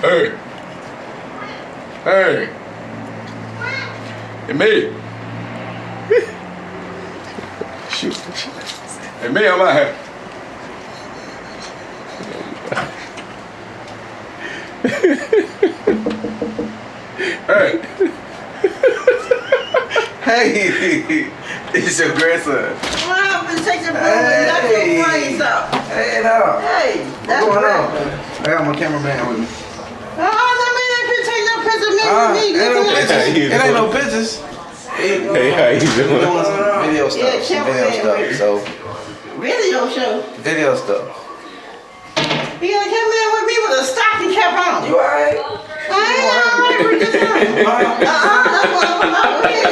Hey. Hey. Hey, me. Shoot. Hey, me, I'm out here. Hey. Hey. It's your grandson. What happened? Take your knock your brains out. Hey, no. Hey, that's What's going right. on? I got my cameraman with me. Oh, I mean, if you take no picture of me with me, Ain't no pictures. Hey, It ain't no pictures. Hey, how you We're doing? doing some video stuff. Yeah, Some cameraman video with stuff. me. So, Video show. video stuff. You gotta come in with me with a stocking cap on. You alright? I ain't alright with this one. That's what I'm about to say.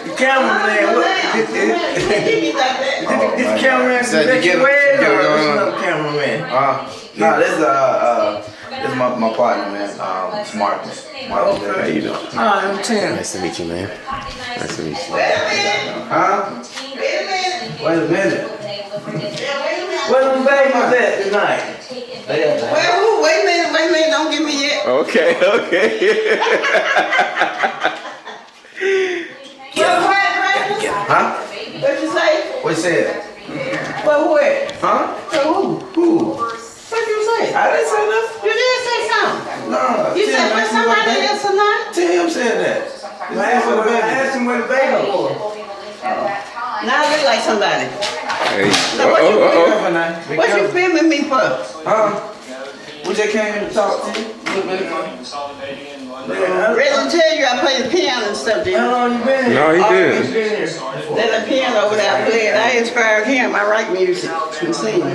The cameraman, this cameraman is Said you get or going this on. another cameraman? No, this is my partner, man. Marcus. How you doing? I'm Tim. Nice to meet you, man. Nice to meet you. Wait a minute. Huh? Wait a minute. Wait a minute. Where them babies at tonight? Wait a minute. Don't get me yet. Okay. You're quiet, right? Huh? What you say? What you said? Well, where? Huh? Who? Who? What you say? I didn't say nothing. You did say something. No. You Tim said for asked me somebody what else tonight? Tim said that. I asked him where the baby was. Now I look like somebody. Hey. Now what you Careful now. Be What you careful. filming me for? Huh? We just came here to talk to you. Ready to tell you I play the piano and stuff, didn't How I? long you been here? No, he did. There's a piano over there I played. I inspired him. I write music and sing. Come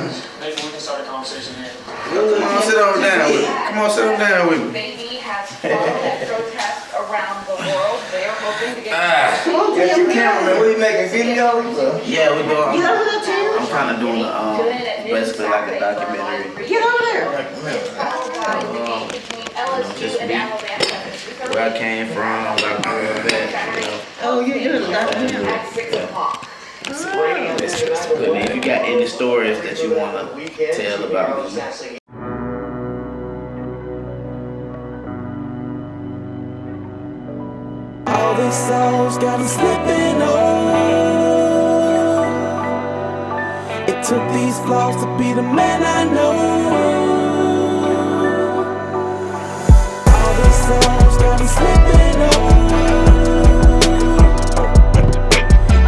on, sit on down with me. Come on, sit on down with me. Baby has followed protests around the world. They're hoping to get Come on, Got your Tim. cameraman. What, you making videos? Yeah, we doing. Get over there, Tim. I'm kind of doing basically like a documentary. Get over there. Just me, where I came from, where I grew up at. Oh, you're doing a documentary. at 6 o'clock. But if you got any stories that you want to tell about me, All these souls got me slipping on. It took these flaws to be the man I know. All these souls got me slipping on.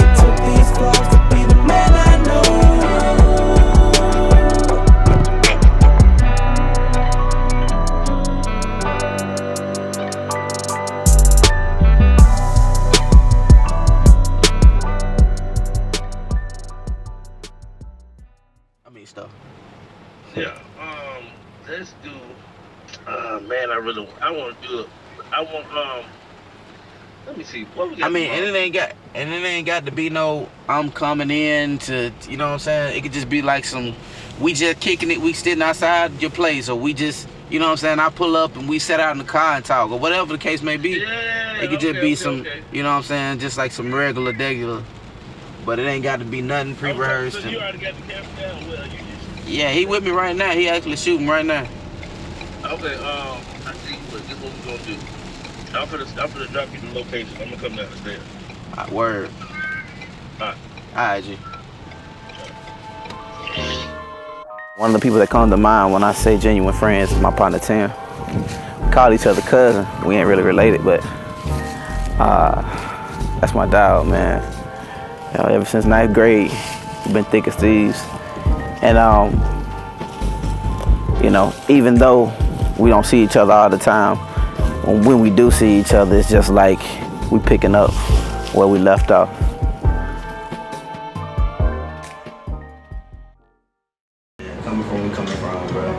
It took these flaws to be the man I know. stuff. Yeah. Let's do. Man, I want to do it. Let me see. What we got? I mean, and it ain't got to be no. I'm coming in to. You know what I'm saying? It could just be like some. We just kicking it. We sitting outside your place, or we just. You know what I'm saying? I pull up and we sit out in the car and talk, or whatever the case may be. Yeah. It could just be some. You know what I'm saying? Just like some regular. But it ain't got to be nothing pre-rehearsed. So you already got the camera down. Well, you just. Yeah, he with me right now. He actually shooting right now. Okay. I see. Look, this is what we're gonna do. I'm gonna drop you the location. I'm gonna come down the stairs. Word. Alright, G. One of the people that come to mind when I say genuine friends is my partner Tim. We call each other cousin. We ain't really related, but that's my dog, man. You know, ever since 9th grade, we've been thick as thieves. And you know, even though we don't see each other all the time, when we do see each other, it's just like we picking up where we left off. Coming from where we coming from, bro.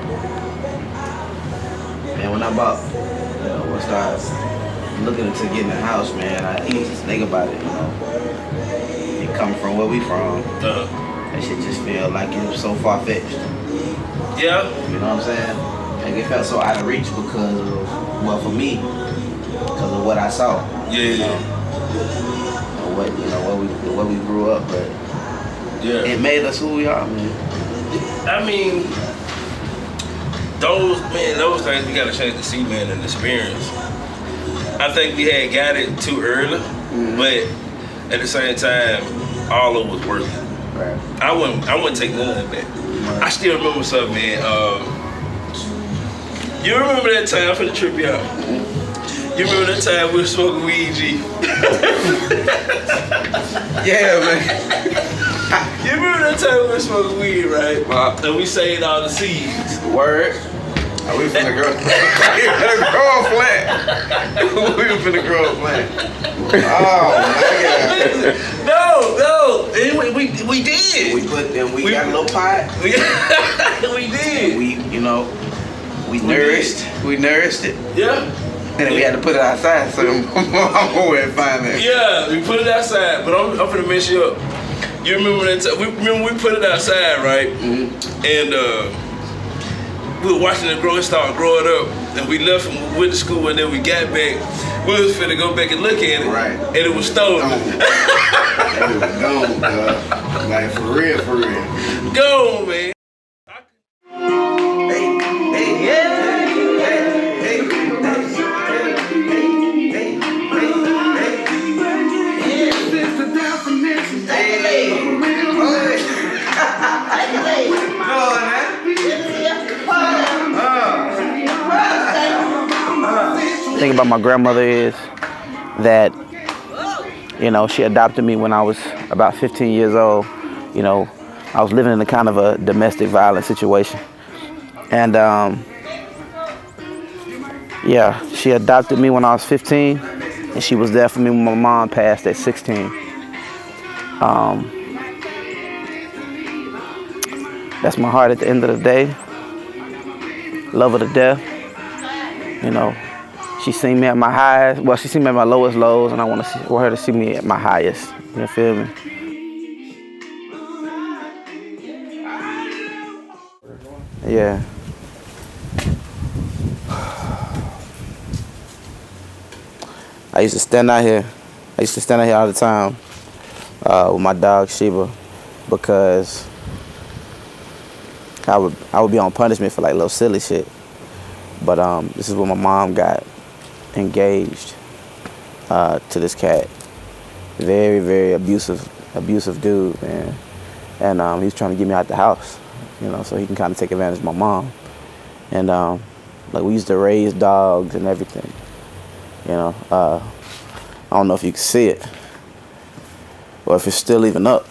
Man, when I bought, when I started looking into getting a house, man, I didn't just think about it, you know. And coming from where we from, that shit just feel like it was so far-fetched. Yeah. You know what I'm saying? Like it felt so out of reach because of, well, for me, because of what I saw. Yeah. What we grew up, but yeah, it made us who we are, man. I mean, those things we got a chance to see, man, and experience. I think we had got it too early, but at the same time, all of it was worth it. Right. I wouldn't take none of that. I still remember something, man. You remember that time for the trip out? You remember that time we were smoking weed, G? Yeah, man. You remember that time we were smoking weed, right? And we saved all the seeds. Word. Oh, we finna grow. We finna grow a plant. We finna grow a plant. Oh my God. No. We did. We got a little pot. We did. We nourished it. Yeah. And then we had to put it outside, so I'm over and find that. Yeah, we put it outside, but I'm finna mess you up. You remember that time? We put it outside, right? And we were watching it grow. It started growing up, and we left and went to school, and then we got back. We was finna go back and look at it, Right. And it was stolen. That was gone, dog. Like for real. Go, man. The thing about my grandmother is that, she adopted me when I was about 15 years old. I was living in a kind of a domestic violence situation. And she adopted me when I was 15, and she was there for me when my mom passed at 16. That's my heart at the end of the day. Love her to death. She seen me at my highest. Well, she seen me at my lowest lows, and I want her to see me at my highest. You feel me? Yeah. I used to stand out here all the time with my dog Sheba, because I would be on punishment for like little silly shit. But this is when my mom got engaged to this cat. Very, very abusive dude, man. And he was trying to get me out the house, so he can kind of take advantage of my mom. And like we used to raise dogs and everything. I don't know if you can see it or if it's still even up.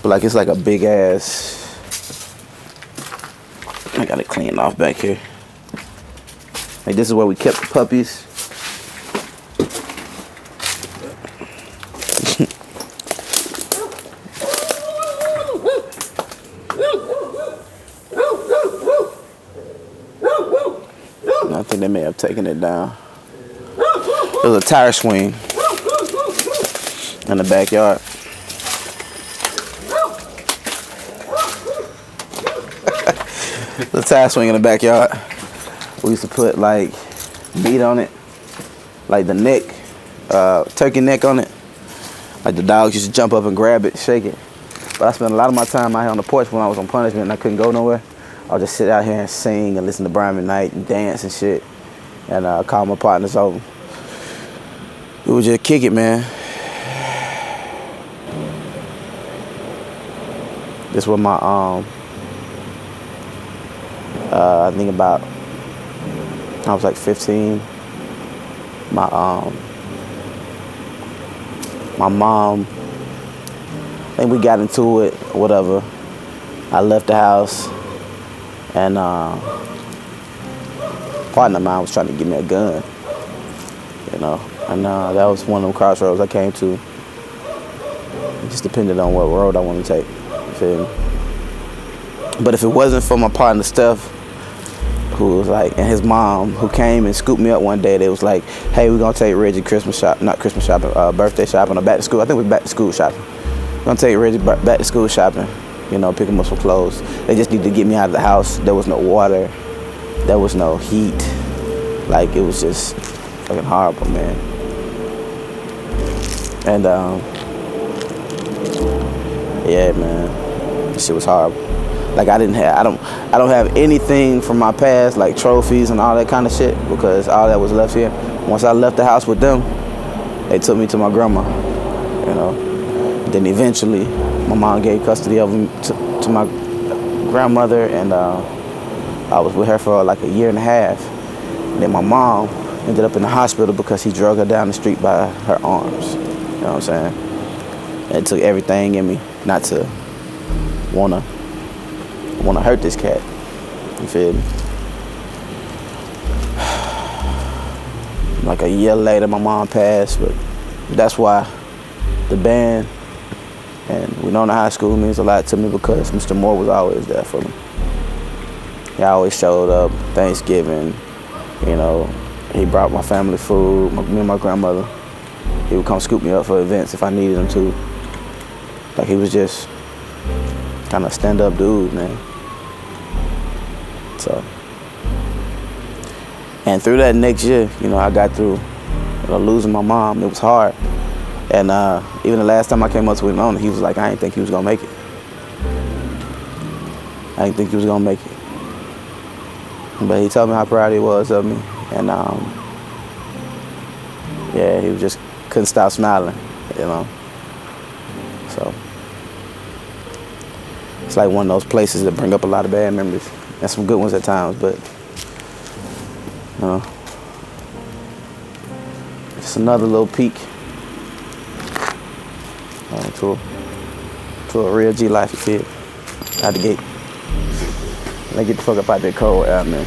But like it's like a big ass. I gotta clean it off back here. Like this is where we kept the puppies. I think they may have taken it down. There was a tire swing in the backyard. The tire swing in the backyard. We used to put like meat on it, like the neck, turkey neck on it. Like the dogs used to jump up and grab it, shake it. But I spent a lot of my time out here on the porch when I was on punishment and I couldn't go nowhere. I would just sit out here and sing and listen to Brian McKnight and dance and shit, and call my partners over. We would just kick it, man. This was my I think about, I was like 15. My mom, I think we got into it, whatever. I left the house, and partner of mine was trying to give me a gun, and that was one of them crossroads I came to. It just depended on what road I wanted to take, you feel me? But if it wasn't for my partner Steph, who was like, and his mom, who came and scooped me up one day, they was like, hey, we're gonna take Reggie birthday shopping, or back to school. I think we're back to school shopping. We're gonna take Reggie back to school shopping, pick him up some clothes. They just needed to get me out of the house. There was no water, there was no heat. Like, it was just fucking horrible, man. And yeah, man, this shit was horrible. Like I don't have anything from my past, like trophies and all that kind of shit, because all that was left here. Once I left the house with them, they took me to my grandma, you know. Then eventually, my mom gave custody of him to my grandmother, and I was with her for like a year and a half. And then my mom ended up in the hospital because he drug her down the street by her arms. You know what I'm saying? And it took everything in me not to wanna hurt this cat. You feel me? Like a year later, my mom passed, but that's why the band and Winona High School means a lot to me, because Mr. Moore was always there for me. He always showed up, Thanksgiving, you know, he brought my family food, me and my grandmother. He would come scoop me up for events if I needed him to. Like, he was just kind of stand-up dude, man. So, and through that next year, you know, I got through losing my mom. It was hard. And even the last time I came up to Winona, he was like, I didn't think he was gonna make it. I didn't think he was gonna make it. But he told me how proud he was of me. And yeah, he just couldn't stop smiling, you know. So it's like one of those places that bring up a lot of bad memories and some good ones at times, but you know, it's another little peek to a real G life, you feel, out the gate. Let's get the fuck up out that cold air, man.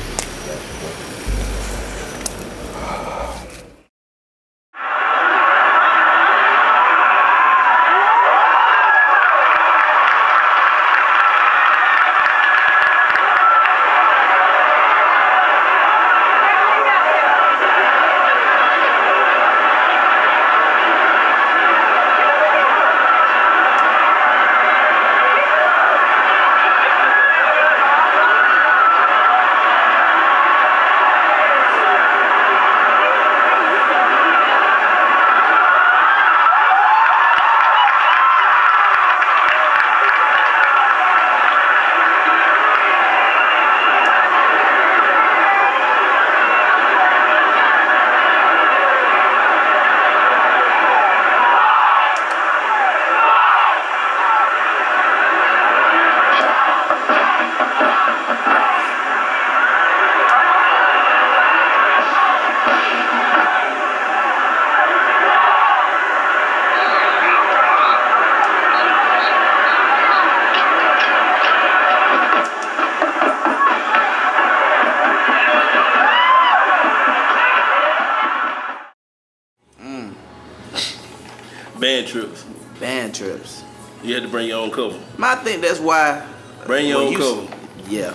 Band trips. Band trips. You had to bring your own cover. I think that's why. Bring your own cover. Yeah.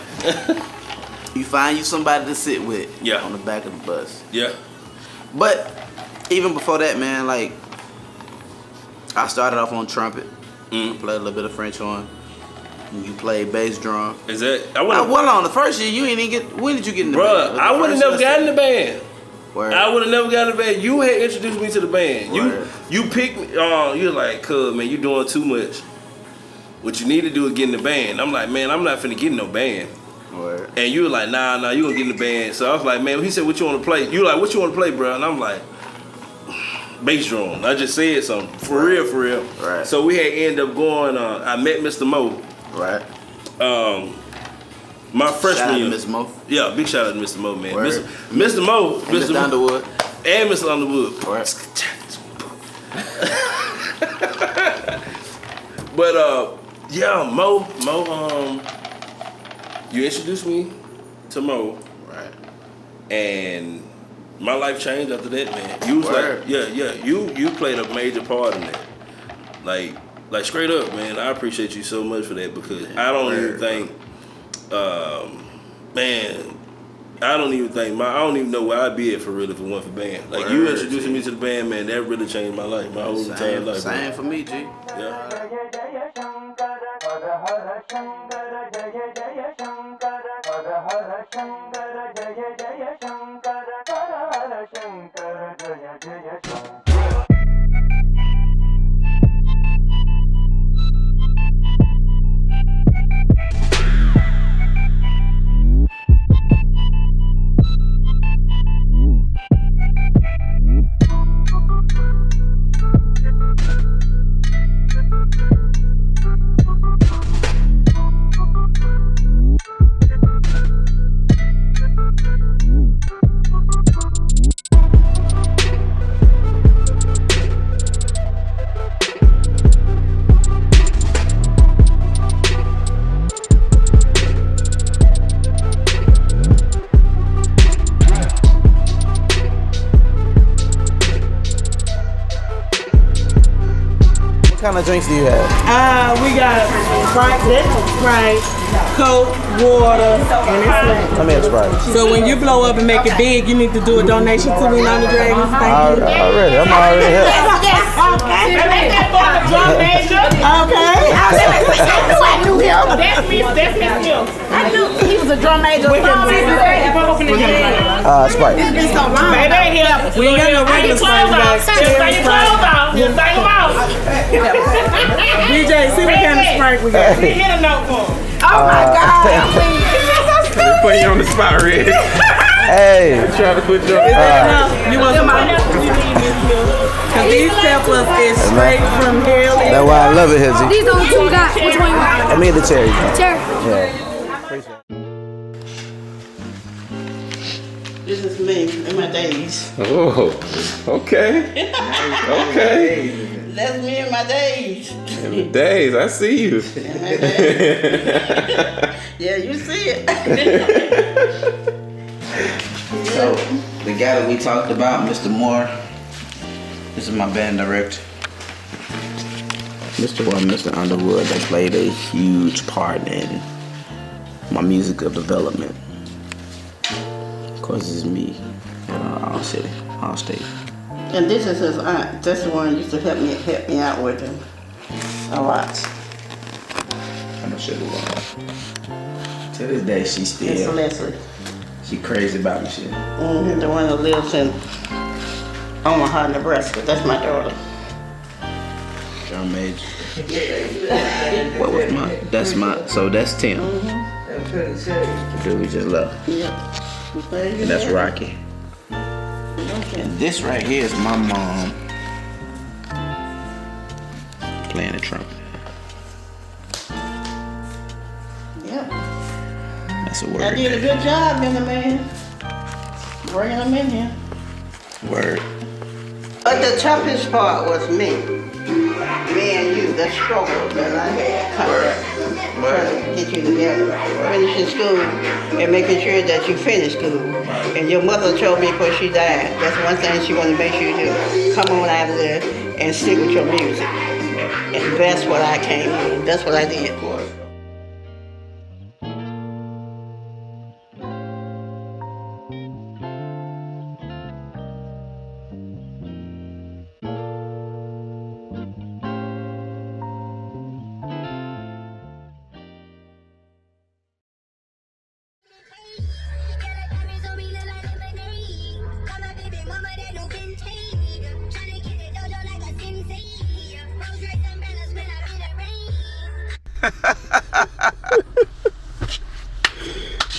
You find you somebody to sit with. Yeah. On the back of the bus. Yeah. But even before that, man, like, I started off on trumpet. I played a little bit of French horn. You played bass drum. Is that? Well, on the first year, you ain't even get. When did you get in the band? Bruh, I would have never gotten in the band. Word. I would have never gotten in the band. You had introduced me to the band. Word. You picked me. You're like, cuz, man, you doing too much. What you need to do is get in the band. I'm like, man, I'm not finna get in no band. Word. And you were like, nah, you gonna get in the band. So I was like, man, he said, what you want to play? You like, what you want to play, bro? And I'm like, bass drum. I just said something. For real. Right. So we had ended up going, I met Mr. Mo. Right. My freshman year. Mr. Mo. Yeah, big shout out to Mr. Mo, man. Word. Mr. Mo. And Mr. Underwood. And Mr. Underwood. Right. But yeah, Mo, you introduced me to Mo. Right. And my life changed after that, man. You was Word. like, yeah, you played a major part in that. Like straight up, man, I appreciate you so much for that, because I don't even think, man, I don't even know where I'd be at for real if it wasn't for band. Like, you introducing me to the band, man, that really changed my life, my whole entire life. Same for me, G. Yeah. kind of drinks do you have? We got Sprite, Coke, water, and it's Come here, Sprite. so when you blow up and make it big, you need to do a donation to Me Not the Dragons. Thank you. Already, I'm already here. Okay. I knew him. That's me. I knew he was a drum major. Sprite. Baby, we ain't got no regular Sprite. We got cherry Sprite. DJ, see what kind of Sprite we got. Hit a note for him. Oh my God. Put you on the spot, Red. Hey. Trying to put your. You want some more? Cause these peppers is straight from hell. That's why I love it, Hizzy. These are the two guys. Which one you want? I mean the cherry. Cherry. Yeah. This is me in my days. Oh, okay. Okay. That's me in my days. In the days, I see you. Yeah, you see it. So, the guy that we talked about, Mr. Moore, this is my band director. Mr. Underwood, they played a huge part in my musical development. Of course, it's me at All State. And this is his aunt. That's the one who used to help me out with him a lot. I'm gonna show you one. To this day, she It's still, Leslie. she crazy about me shit. The one that lives in Omaha, Nebraska. That's my daughter. Drum major. What was mine? So that's Tim. The dude we just left. Yeah. And that's Rocky. And this right here is my mom playing the trumpet. Yeah. That's a word. I did a good job, being a man. Bringing them in here. Word. But the toughest part was me. Me and you, the struggle that I had trying to get you together. Finishing school and making sure that you finish school. And your mother told me before she died, that's one thing she wanted to make sure you do. Come on out of there and stick with your music. And that's what I came in. That's what I did.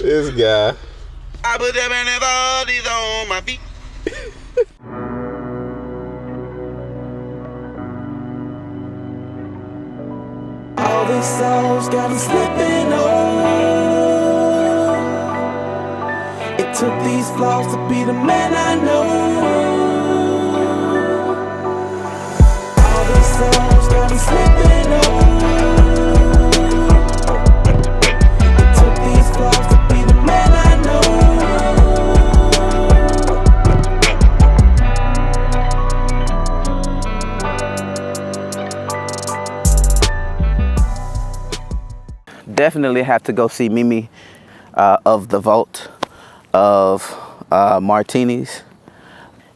This guy. I put them in bodies on my feet. All these souls got me slipping on. It took these flaws to be the man I know. All these souls got me slipping on. It took these flaws to be the man I know. Definitely have to go see Mimi of the Vault of Martinis.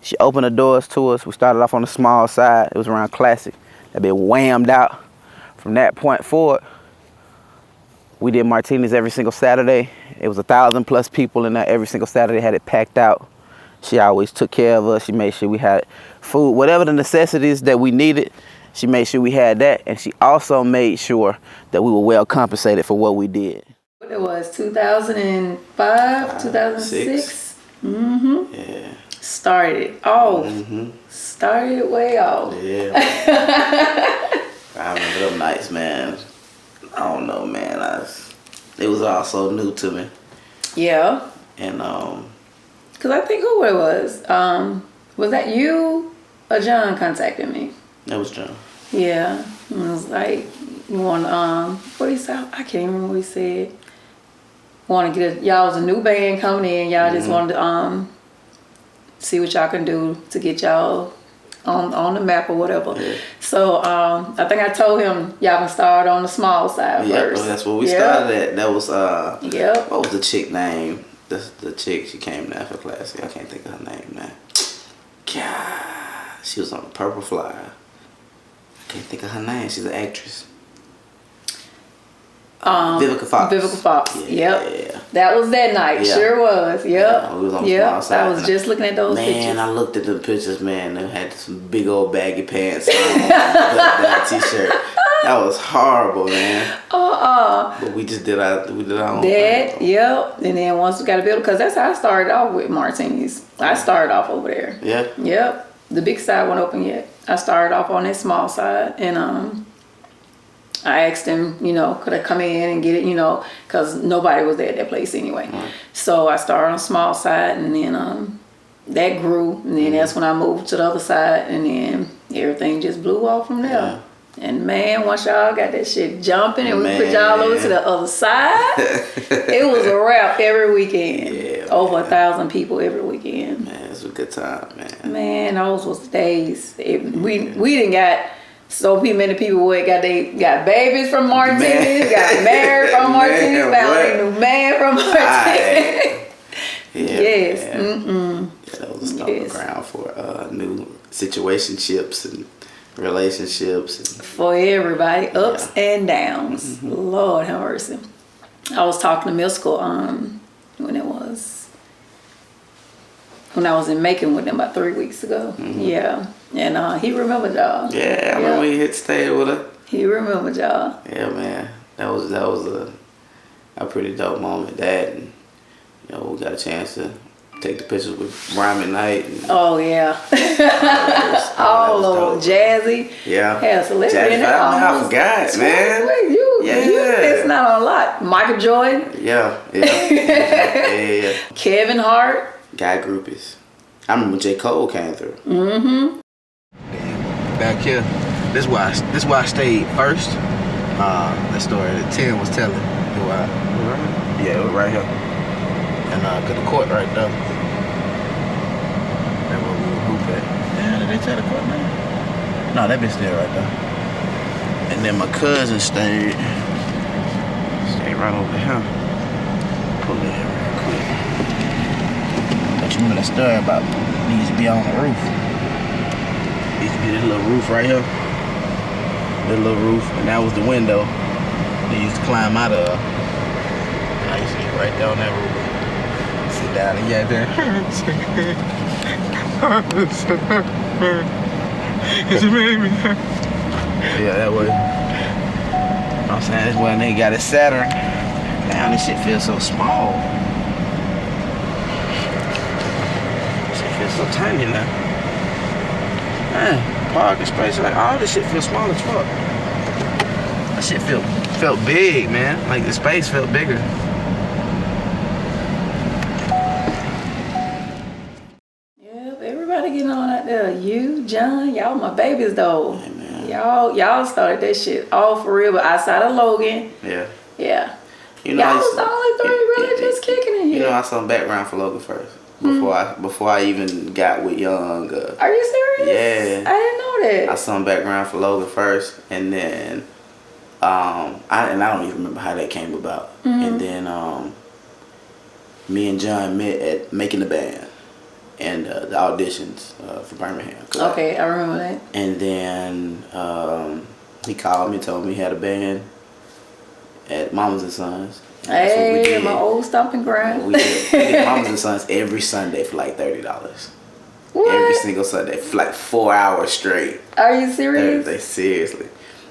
She opened the doors to us. We started off on the small side. It was around Classic. That been whammed out. From that point forward, we did Martinis every single Saturday. It was 1,000+ people in there every single Saturday. Had it packed out. She always took care of us. She made sure we had food, whatever the necessities that we needed. She made sure we had that, and she also made sure that we were well compensated for what we did. What it was, 2005, 2006? Mm-hmm. Yeah. Started off. Started way off. Yeah. I remember them nights, man. I don't know, man. It was all so new to me. Yeah. And Cause I think who it was that you or John contacted me? that was John. Yeah. It was like, you want what did he say? I can't even remember what he said. Want to get y'all was a new band coming in. Y'all just wanted to see what y'all can do to get y'all on the map or whatever. Yeah. So I think I told him y'all can start on the small side first. That's where we started at. That was Yep. what was the chick name? The chick, she came down for class. I can't think of her name now. God, she was on the Purple Flyer. I can't think of her name. She's an actress. Vivica Fox. Vivica Fox. Yeah. Yep. That was that night. Yeah. Sure was. Yep. Yeah, we was on the small side. I was just looking at those pictures. Man, I looked at the pictures, man. They had some big old baggy pants on, that t-shirt. That was horrible, man. But we just did our own thing. Yep. And then once we got a building, because that's how I started off with Martinis. I started off over there. Yeah. Yep. The big side wasn't open yet. I started off on that small side, and I asked him, could I come in and get it, because nobody was there at that place anyway. Right. So I started on small side, and then that grew, and then that's when I moved to the other side, and then everything just blew off from there. Yeah. And man, once y'all got that shit jumping and we put y'all over to the other side, it was a wrap every weekend. Yeah, over 1,000 people every weekend. Man, it was a good time, man. Man, those was the days. We didn't got so many people got babies from Martinis, got married from Martinis, found a new man from Martinis. Yes. Yeah, that was a stomping ground for new situationships and relationships. And for everybody, ups and downs. Mm-hmm. Lord have mercy. I was talking to Mystical when I was in Macon with him about 3 weeks ago. Mm-hmm. Yeah. And he remembered y'all. Yeah, I remember he stayed with her. He remembered y'all. Yeah, man. That was a pretty dope moment. That, and we got a chance to take the pictures with Rhyme at Night. And oh yeah. All of them. Jazzy. Yeah. Yeah, celebrity. Jazzy, I forgot, man. You it's not on a lot. Michael Jordan. Yeah. Kevin Hart. Guy groupies. I remember J. Cole came through. Mm-hmm. Back here, this why I stayed first. The story that Tim was telling. Yeah, it was right here. And cause the court right there. That where we were hoop at. Yeah, did they tell the court now? No, that bitch there right there. And then my cousin stayed right over here. Pull it in real quick. But you remember that story about needs to be on the roof. Used to be this little roof right here. This little roof, and that was the window they used to climb out of. And I used to get right there on that roof. Sit down and yeah, there. Yeah, that way. You know what I'm saying? That's when they got it Saturn. Damn, this shit feels so small. This shit feels so tiny now. Man, parking space, like all this shit feels small as fuck. That shit felt big, man. Like the space felt bigger. Yep, everybody getting on out there. You, John, y'all my babies though. Hey, man. Y'all started that shit all for real, but outside of Logan. Yeah. Yeah. You know, y'all was the only three really just kicking in here. I saw background for Logan first. Before I even got with Young. Are you serious? Yeah. I didn't know that. I saw background for Logan first, and then I don't even remember how that came about. Mm-hmm. And then me and John met at Making the Band and the auditions for Birmingham. Okay, I remember that. And then he called me, told me he had a band at Mamas and Sons. Hey, my old stomping ground. We did Mamas and Sons every Sunday for like $30. What? Every single Sunday for like 4 hours straight. Are you serious? Thursday, seriously.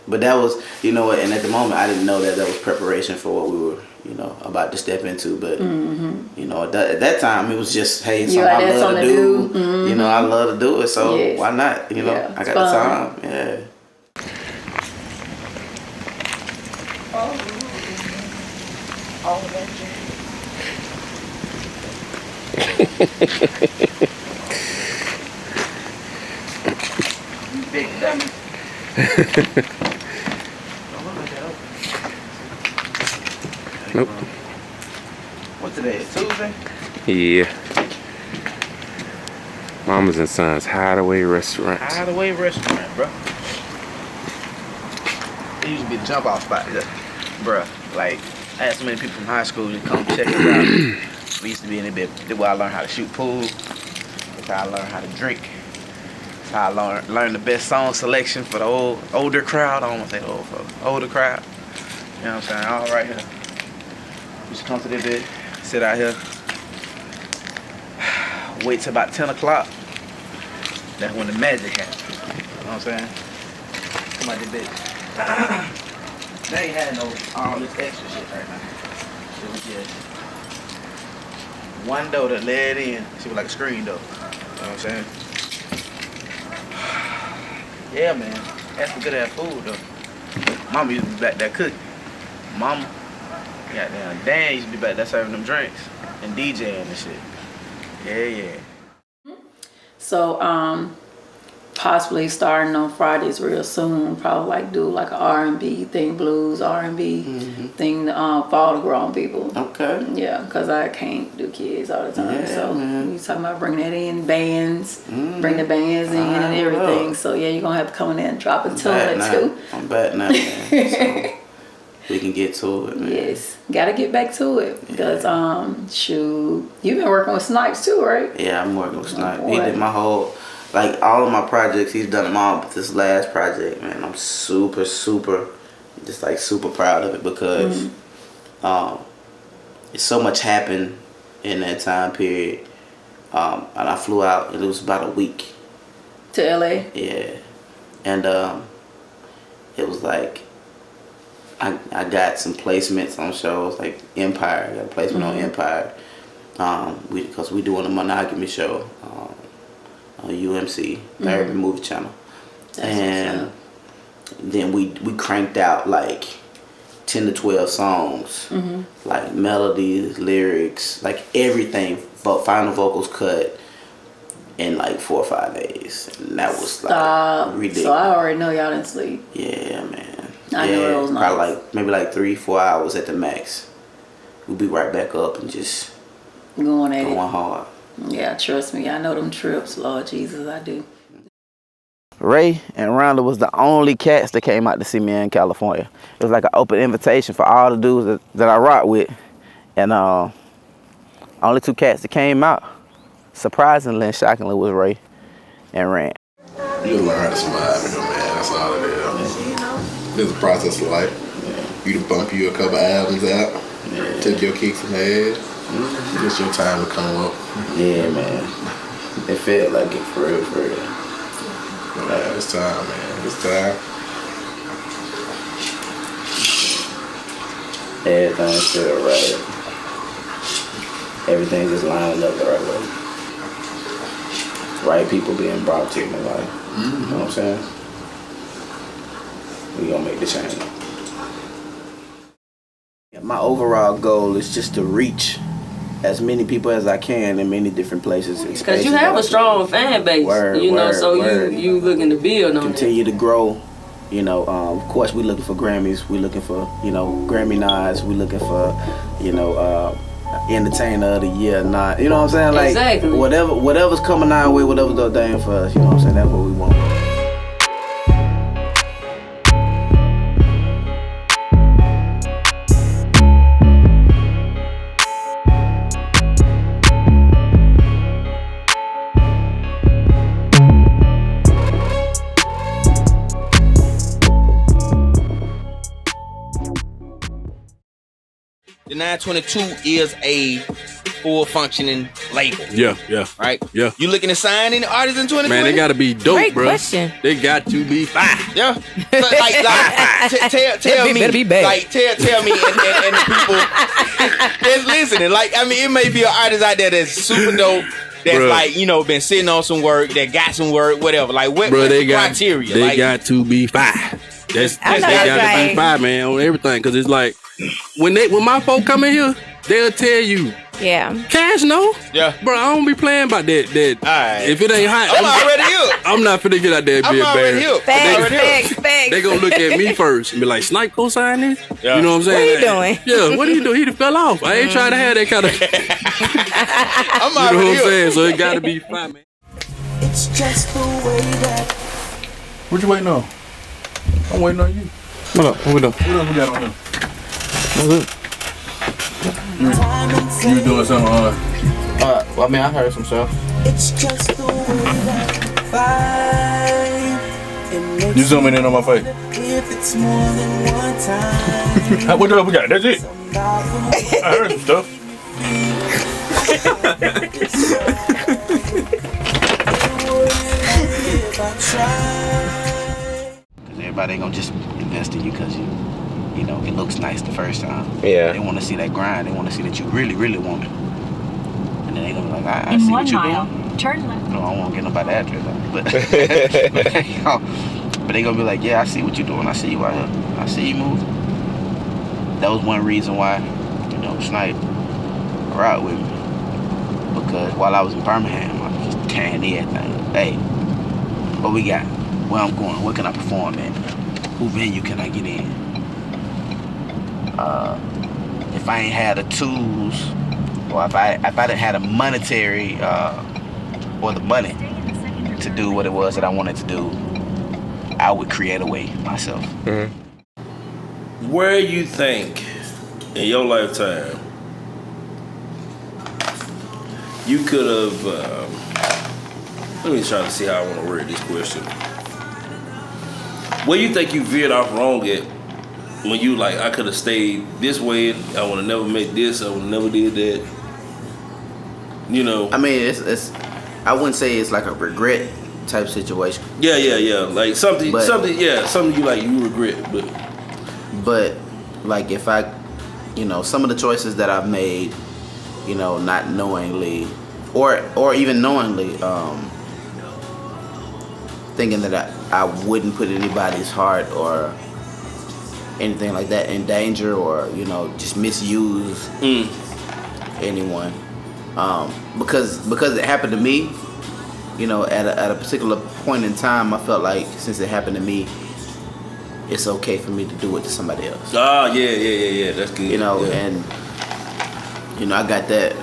But that was, you know what, and at the moment I didn't know that was preparation for what we were, about to step into. But, at that time it was just, hey, it's something I love to do. Mm-hmm. I love to do it, so yes. why not? Yeah, I got fun. the time. Yeah. All of that. Big dummy. Nope. What today? Tuesday? Yeah. Mamas and Sons Hideaway Restaurant. Hideaway Restaurant, bro. It used to be the jump off spot, bro. Like, I had so many people from high school to come check it out. We used to be in a bit. That's where I learned how to shoot pool. That's how I learned how to drink. That's how I learned the best song selection for the older crowd. I don't want to say the old folks. Older crowd. You know what I'm saying? All right here. Just come to this bit, sit out here, wait till about 10 o'clock. That's when the magic happens. You know what I'm saying? Come out this bitch. They ain't had no all this extra shit right now. It was just one door that led in. She was like a screen door. You know what I'm saying? Yeah, man. That's some good ass food though. Mama used to be back there cooking. Mama. Goddamn, Dan used to be back there serving them drinks and DJing and shit. Yeah. So, possibly starting on Fridays real soon. Probably like do like an R&B thing, blues R&B thing for all the grown people. Okay. Yeah, because I can't do kids all the time. Yeah, so man. you talking about bringing that in, bands, bring the bands in and everything. So yeah, you're gonna have to come in there and drop a tune or two. I'm back now, man. So we can get to it, man. Yes, gotta get back to it because shoot, you've been working with Snipes too, right? Yeah, I'm working with Snipes. He did my whole, like all of my projects. He's done them all, but this last project, man, I'm super proud of it because so much happened in that time period. And I flew out, and it was about a week to LA. Yeah, and it was like. I got some placements on shows like Empire. I got a placement on Empire. Because we doing a monogamy show on UMC, Therapy Movie Channel. And then we cranked out like 10 to 12 songs, like melodies, lyrics, like everything, final vocals cut in like 4 or 5 days. And that was like ridiculous. So I already know y'all didn't sleep. Yeah, man. I know those nights. Probably like maybe like 3-4 hours at the max. We'll be right back up and just going hard. Yeah, trust me, I know them trips, Lord Jesus, I do. Ray and Rhonda was the only cats that came out to see me in California. It was like an open invitation for all the dudes that I rock with, and only 2 cats that came out, surprisingly and shockingly, was Ray and Rand. You'll learn how to survive, man. That's all it is. It's a process of life. You to bump you a couple albums out, took your kicks and ass. It's your time to come up. Yeah, man. It felt like it for real. Yeah, it's time, man. It's time. Everything feel right. Everything just lining up the right way. Right people being brought to my life. You know what I'm saying? We gonna make the change. My overall goal is just to reach as many people as I can in many different places. Because you have a strong fan base, you looking to build on continue to grow. You know, of course, we looking for Grammys. We looking for Grammy nods. We looking for Entertainer of the Year nod. You know what I'm saying? Like exactly. Whatever's coming our way, whatever's ordained for us. You know what I'm saying? That's what we want. The 922 is a full functioning label. Yeah. Right? Yeah. You looking to sign any artists in 2020? Man, they gotta be dope, Great bro. question. They got to be fire. Yeah. So, tell me. Better be bad. Like, tell me and the people that's listening. Like, I mean, it may be an artist out there that's super dope. That's like, been sitting on some work, that got some work, whatever. Like, what's the criteria? They got to be fire. They got to be fire, man, on everything. Cause it's like when my folk come in here, they'll tell you. Yeah. Cash, no. Yeah. Bro, I don't be playing about that. Alright. If it ain't hot, I'm already here. I'm not finna get out there and be embarrassed. Facts. They gonna look at me first and be like, Snipe go sign this? Yeah. You know what I'm saying? What are you doing? Yeah, what are you doing? He done fell off. I ain't trying to have that kind of. I'm you know what I'm saying? So it gotta be fine, man. It's just the way that. What you waiting on? I'm waiting on you. What up? What we doing? What else we got on here? You doing something on? Well, I mean, I heard some stuff. It's just the way that vibe. You zooming in on my face. If it's more than one time. What else we got? That's it. I heard some stuff. Because everybody ain't gonna just invest in you because you know, it looks nice the first time. Yeah. They want to see that grind. They want to see that you really, really want it. And then they gonna be like, I see what you're doing. Turn left. No, I won't get nobody address, but they gonna be like, yeah, I see what you're doing. I see you out here. I see you moving. That was one reason why, you know, Snipe ride with me. Because while I was in Birmingham, I was just carrying everything. Hey, what we got? Where I'm going? Where can I perform at? Who venue can I get in? If I ain't had the tools, or if I didn't have the monetary or the money to do what it was that I wanted to do, I would create a way myself. Mm-hmm. Where you think in your lifetime you could have, let me try to see how I want to word this question. Where you think you veered off wrong at when you like, I could have stayed this way, I would have never made this, I would have never did that. You know? I mean, it's I wouldn't say it's like a regret type situation. Yeah. Like something you like, you regret, but like if I, you know, some of the choices that I've made, you know, not knowingly or even knowingly, thinking that I wouldn't put anybody's heart or anything like that in danger, or, you know, just misuse anyone, because it happened to me, you know, at a particular point in time, I felt like since it happened to me, it's okay for me to do it to somebody else. Yeah, that's good. You know, yeah. And you know, I got that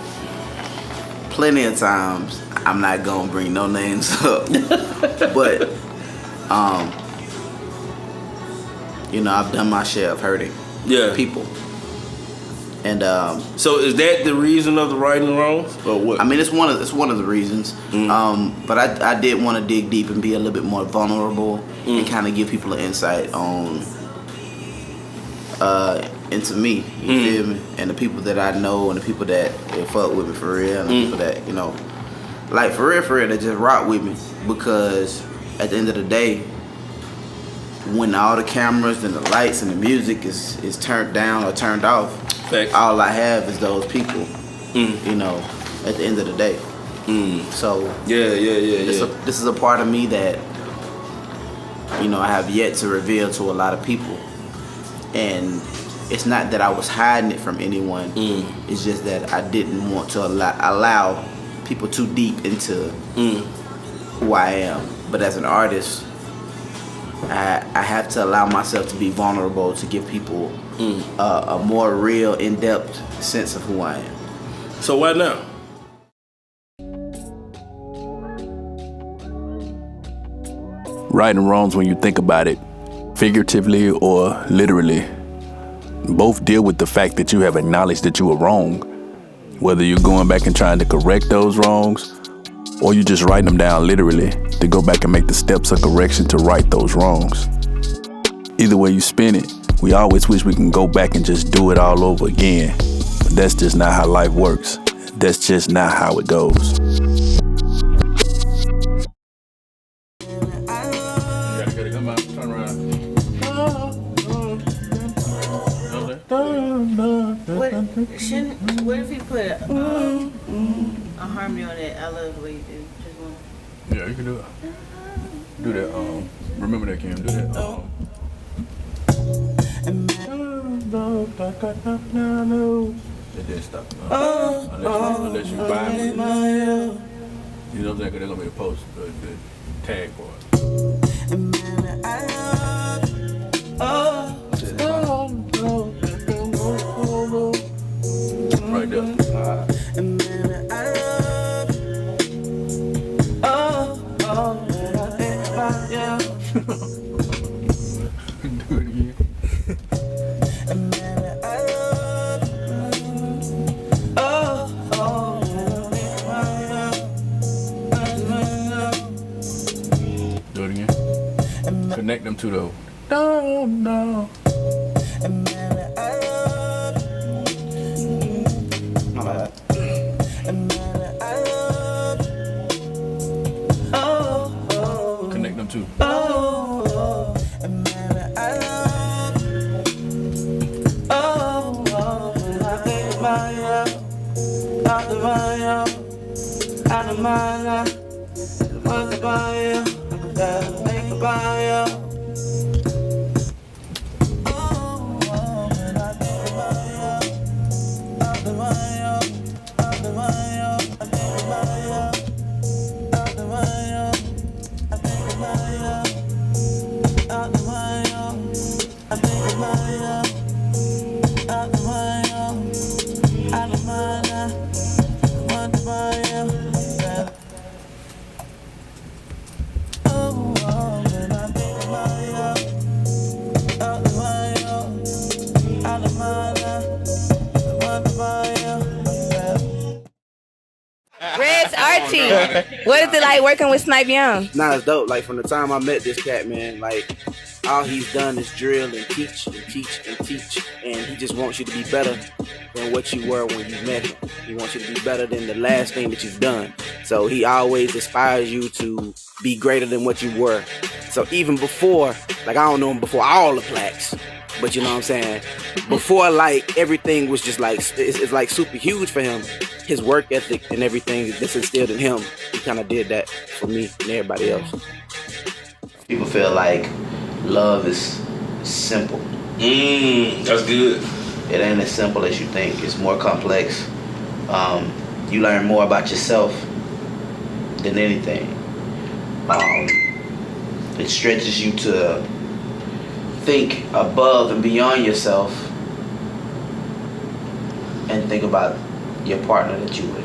plenty of times. I'm not gonna bring no names up, but you know, I've done my share of hurting people. And so is that the reason of the right and wrongs, or what? I mean, it's one of the reasons. But I did want to dig deep and be a little bit more vulnerable and kind of give people an insight on into me. You feel me? And the people that I know and the people that fuck with me for real, and the people that, you know, like for real, that just rock with me. Because at the end of the day, when all the cameras and the lights and the music is turned down or turned off, all I have is those people. You know, at the end of the day. So this is a part of me that, you know, I have yet to reveal to a lot of people. And it's not that I was hiding it from anyone. It's just that I didn't want to allow people too deep into who I am. But as an artist, I have to allow myself to be vulnerable to give people a more real, in-depth sense of who I am. So why now? Right and wrongs, when you think about it, figuratively or literally, both deal with the fact that you have acknowledged that you were wrong. Whether you're going back and trying to correct those wrongs, or you just writing them down literally to go back and make the steps of correction to right those wrongs. Either way you spin it, we always wish we can go back and just do it all over again. But that's just not how life works. That's just not how it goes. What if he put a harmony on it? I love the way you do. Just one. Yeah, you can do it. Do that. Remember that, Kim. Do that. It didn't stop. Unless you buy me. You know what I'm saying? Because they're gonna be a post, the tag for it. Right there. them two though. No. My bad. Connect them two. Rej Archi, what is it like working with Snipe Young? Nah, it's dope. Like from the time I met this cat, man, like all he's done is drill and teach and teach and teach, and he just wants you to be better than what you were when you met him. He wants you to be better than the last thing that you've done. So he always inspires you to be greater than what you were. So even before, like I don't know him before all the plaques, but you know what I'm saying? Before like everything was just like, it's like super huge for him. His work ethic and everything that's instilled in him, he kind of did that for me and everybody else. People feel like love is simple. That's good. It ain't as simple as you think. It's more complex. You learn more about yourself than anything. It stretches you to think above and beyond yourself and think about your partner that you with.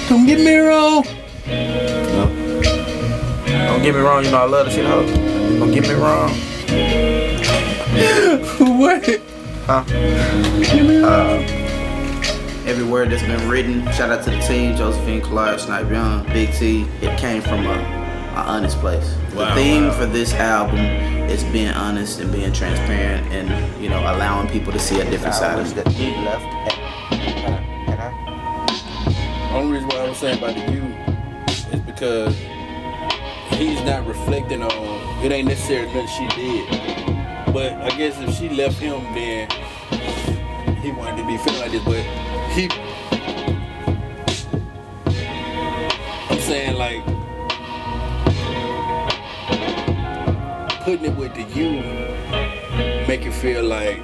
Don't get me wrong. Don't get me wrong, you know I love the shit, ho. Don't get me wrong. What? Huh? Every word that's been written, shout out to the team, Josephine, Clark, Snipe Young, Big T, it came from an honest place. The theme for this album is being honest and being transparent and, you know, allowing people to see a different side of it. Only reason why I was saying about the you is because he's not reflecting on, it ain't necessarily nothing she did. But I guess if she left him, then he wanted to be feeling like this, but I'm saying like, putting it with the you, make it feel like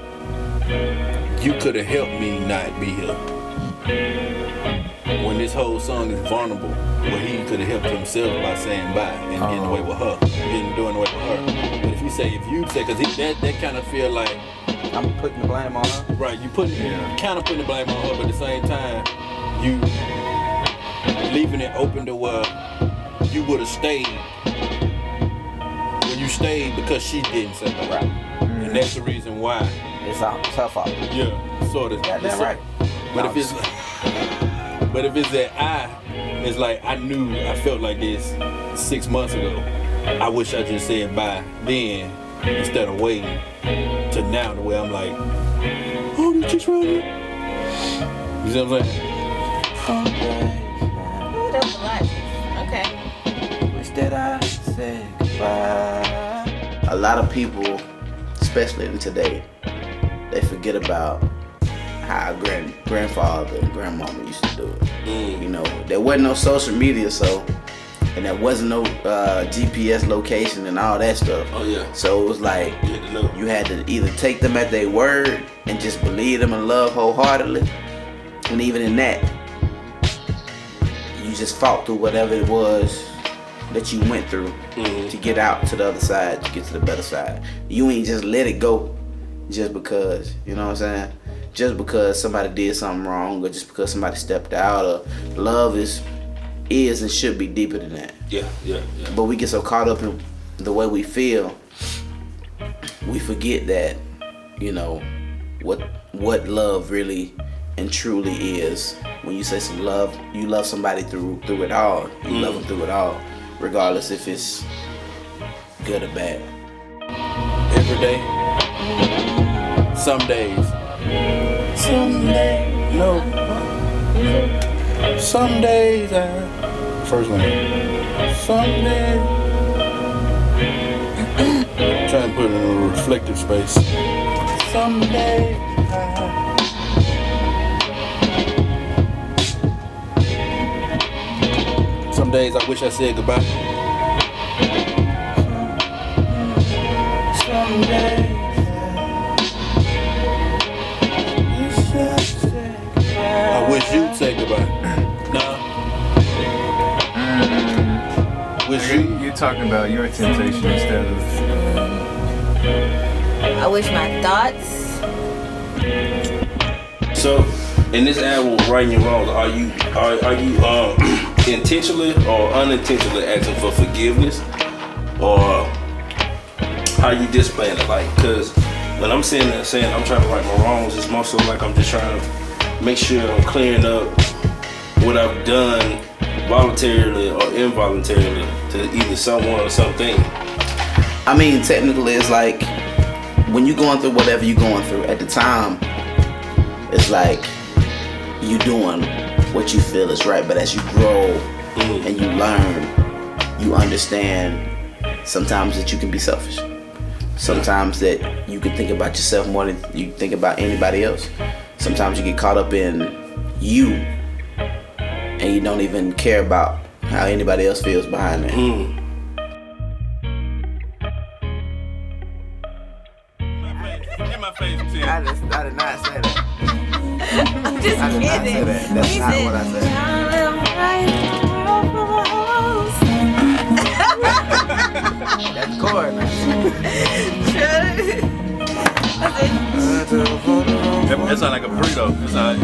you could have helped me not be here. When this whole song is vulnerable, where he could have helped himself by saying bye and getting away with her, doing away with her. But if you say, because that kind of feel like I'm putting the blame on her. Right, you kind of putting the blame on her, but at the same time, you leaving it open to where you would have stayed. When you stayed because she didn't say that. Right. And that's the reason why. It's her fault. Yeah, sort of. Yeah, that's right. But if it's that it's like I felt like this 6 months ago. I wish I just said bye then instead of waiting to now the way I'm like, oh, you just run it. You see what I'm saying? Ooh, that was a lot. Okay. Wish that I said goodbye. A lot of people, especially in today, they forget about how grandfather and grandmama used to do it. You know, there wasn't no social media, and there wasn't no GPS location and all that stuff. Oh yeah. So it was like you had to either take them at their word and just believe them and love wholeheartedly, and even in that, you just fought through whatever it was that you went through to get out to the other side, to get to the better side. You ain't just let it go just because, you know what I'm saying? Just because somebody did something wrong, or just because somebody stepped out, or love is and should be deeper than that. Yeah. But we get so caught up in the way we feel, we forget that, you know, what love really and truly is. When you say some love, you love somebody through it all. You love them through it all, regardless if it's Good or bad? Every day. Some days. Some days. No. Some days first one. Some days. Trying to put it in a reflective space. Some days. Some days I wish I said goodbye. Some days I wish you'd say goodbye. No. Wish You're talking about your temptation instead of. I wish my thoughts. So, in this album, Righting Your Wrongs, are you intentionally or unintentionally asking for forgiveness, or how you displaying it? Like, cause when I'm sitting there saying I'm trying to right my wrongs, it's more so like I'm just trying to make sure I'm clearing up what I've done voluntarily or involuntarily to either someone or something. I mean, technically, it's like when you're going through whatever you're going through at the time, it's like you doing what you feel is right. But as you grow and you learn, you understand sometimes that you can be selfish. Sometimes that you can think about yourself more than you think about anybody else. Sometimes you get caught up in you and you don't even care about how anybody else feels behind that. I did not say that. I'm just I did not say kidding. that. That's not what I said. That's chord, man. That sound like a burrito. That sound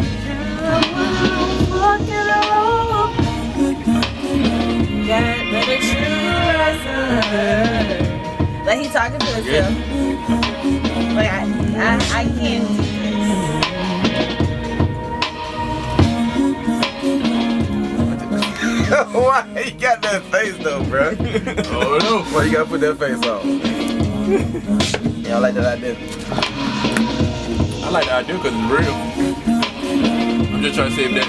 like he's talking to himself. Like I can't do this. Why you got that face though, bro? Oh no! Why you gotta put that face on? You don't like that idea? I like the idea because it's real. I'm just trying to save that.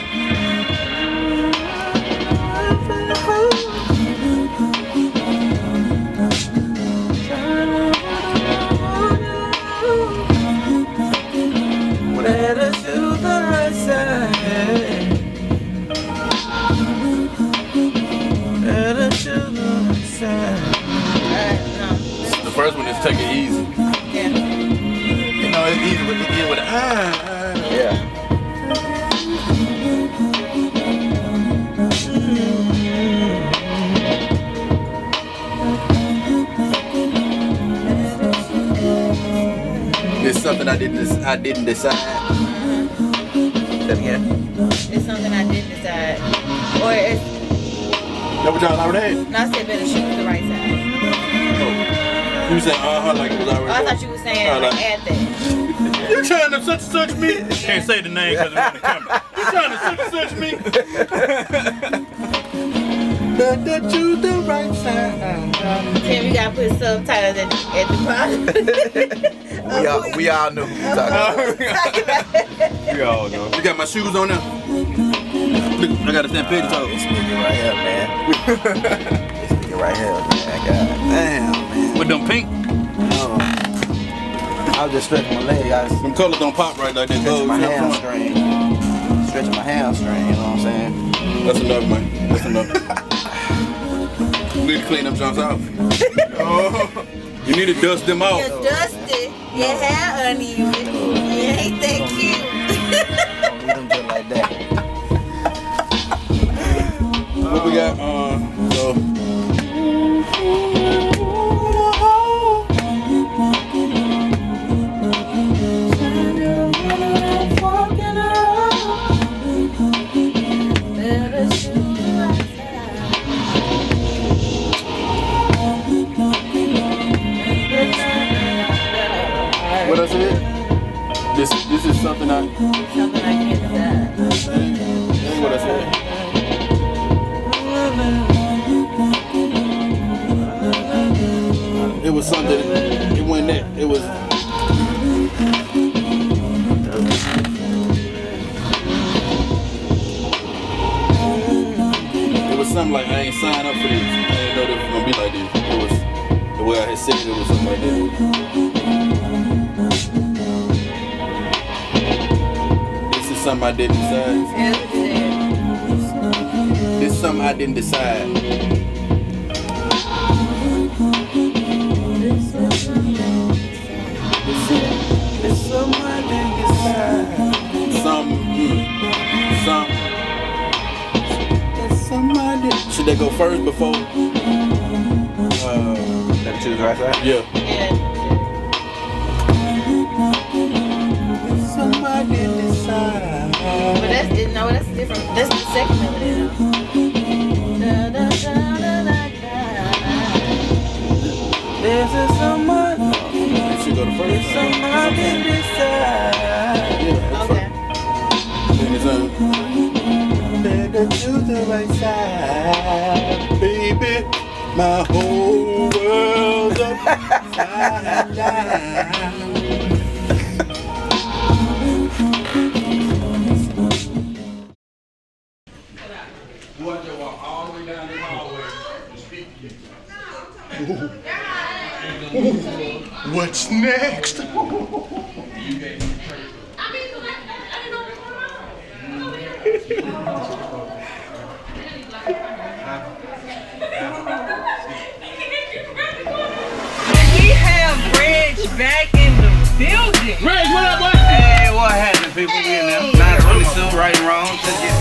Better to the right side. Better to the right side. The first one is take it easy. Yeah. You know, it's easy with begin with Yeah. It's something I didn't decide. Say it again. It's something I didn't decide. Or it's That what y'all already had? not say better shoot the right side. You said like it was already. Oh, I thought you were saying like add that. You trying to such me? Can't say the name because it's on the camera. You trying to such me? Better to the right side. Tim, you gotta put subtitles at the bottom. We all know who you talking about. We all know. You got my shoes on now? Look, I got a St. Peter's toe. This nigga right here, man. This nigga right here, man. God damn, man. With them pink? I was just stretching my leg. Them colors don't pop right like that. Stretching my hamstring. Stretching my hamstring, you know what I'm saying? That's enough, man. That's enough. You need to clean them jumps out. Oh, you need to dust them out. You're dusty. Your hair uneven. You ain't that cute. Don't leave them just like that. What we got? So. What I said? This is something I can't decide. That's what I said. I'm like, I ain't signed up for this. I didn't know this was gonna be like this. It was the way I had said it was something like that. This is something I didn't decide. This is something I didn't decide. It's something I didn't decide. Should they go first before? Let me choose the right side? Yeah. Somebody decide. But that's different. That's the second melody though. This is someone. They should go to first. Somebody decide. Yeah, okay. Then it's Better choose the right side, baby. My whole world's upside down. What's next? We have Rej back in the building. Rej, what up, boy? Hey, what happened, people? We in there. 922, right and wrong. Just get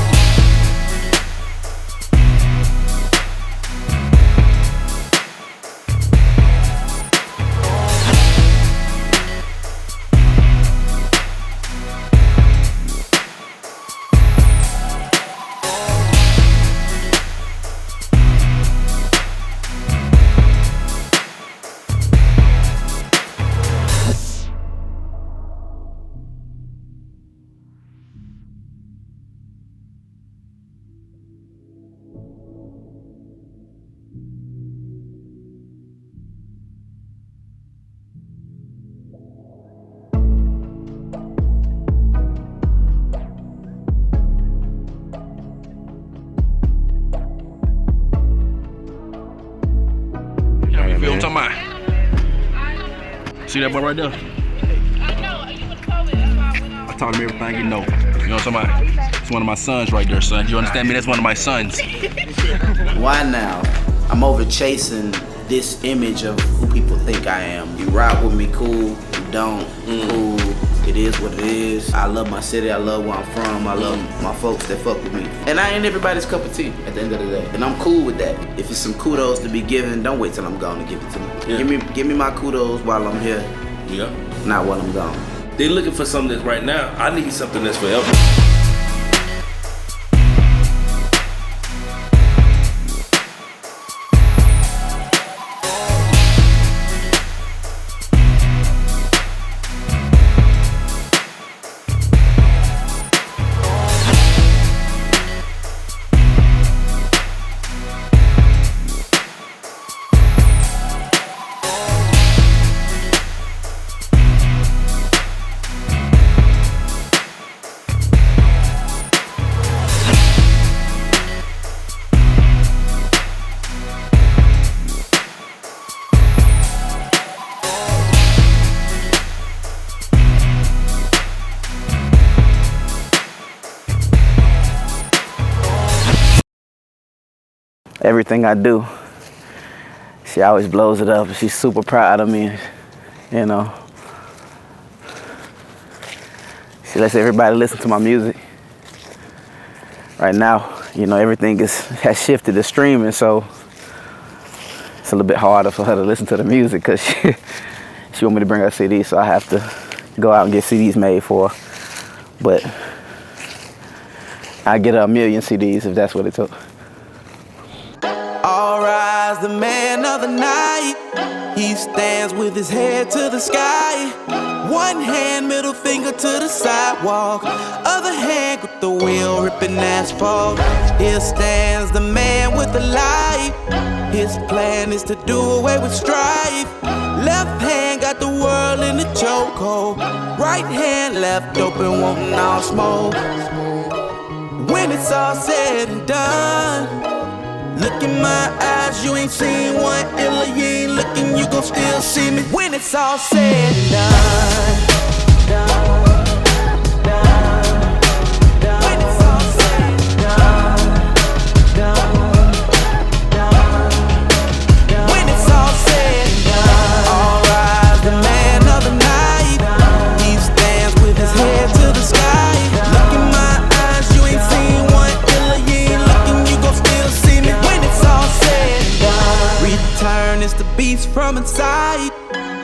I'm talking about. See that boy right there? I taught him everything he know. You know what I'm talking about? It's one of my sons right there, son. You understand me? That's one of my sons. Why now? I'm over chasing this image of who people think I am. You rock with me, cool. You don't, cool. It is what it is. I love my city. I love where I'm from. I love my folks that fuck with me. And I ain't everybody's cup of tea at the end of the day. And I'm cool with that. If it's some kudos to be given, don't wait till I'm gone to give it to me. Yeah. Give me my kudos while I'm here. Yeah. Not while I'm gone. They looking for something that's right now. I need something that's forever. Everything I do, she always blows it up. She's super proud of me, you know. She lets everybody listen to my music. Right now, you know, everything has shifted to streaming, so it's a little bit harder for her to listen to the music because she want me to bring her CDs, so I have to go out and get CDs made for her. But I get her 1 million CDs if that's what it took. All rise, the man of the night. He stands with his head to the sky. One hand, middle finger to the sidewalk. Other hand, grip the wheel, ripping asphalt. Here stands the man with the light. His plan is to do away with strife. Left hand got the world in the chokehold. Right hand left open, wanting all smoke. When it's all said and done, Look in my eyes, you ain't seen one illa. You ain't looking, you gon' still see me when it's all said and done. When it's all said and done. When it's all said and done. All rise, the man of the night. He stands with his head to the sky. Look in my eyes, you ain't seen one illa. You ain't looking, you gon' still see me when it's all said and done. Return is the beast from inside.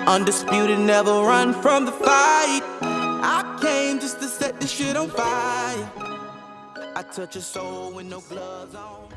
Undisputed, never run from the fight. I came just to set this shit on fire. I touch your soul with no gloves on.